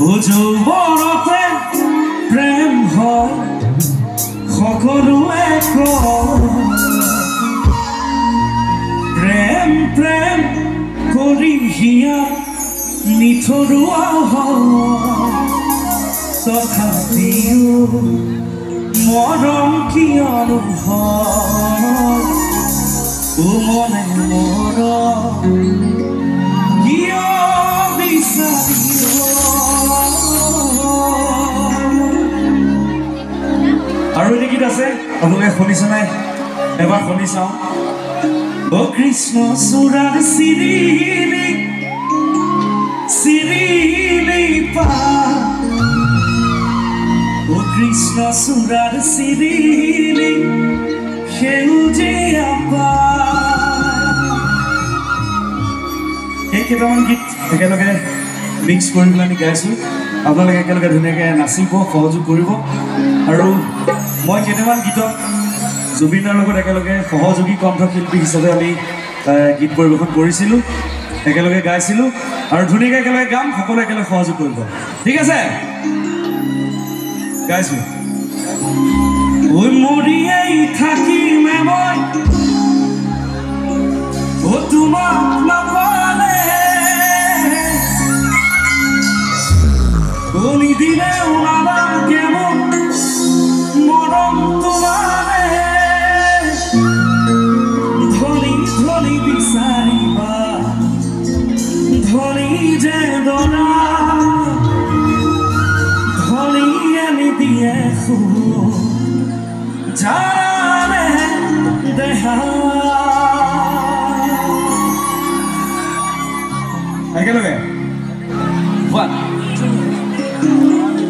যৌৱনতে প্ৰেম হয় সকলোৱে প্ৰেম প্ৰেম কৰি হিয়া নিথৰুৱা তথাপিও মৰম কিয়নো হয় মনে মৰম কিয় বিচাৰিব আৰু এটি গীত আছে আপোনালোকে শুনিছে নাই এবাৰ শুনি চাওঁ অ কৃষ্ণ চূড়াৰ চিৰিলি চিৰিলি পা অ কৃষ্ণ চূড়াৰ চিৰিলি সেউজীয়া পা এই কেইটামান গীত একেলগে মিক্স কৰি পেলাই আমি গাইছোঁ আপোনালোকে একেলগে ধুনীয়াকৈ নাচিব সহযোগ কৰিব আৰু মই কেইটামান গীতত জুবিনৰ লগত একেলগে সহযোগী কণ্ঠশিল্পী হিচাপে আমি গীত পৰিৱেশন কৰিছিলোঁ একেলগে গাইছিলোঁ আৰু ধুনীয়াকৈ একেলগে গাম সকলোৱে একেলগে সহযোগ কৰিব ঠিক আছে গাইছোঁ ঐ মৰিয়াই থাকিমে মই ও তোমাক নাপালে কোনি দিনে ওলালাগে মোক মৰম তোমাৰে ধনী ধনী বিচাৰিবা ধনী যে দৰা ধনী আনি দিয়ে জানে দেহা একেলগে 1 2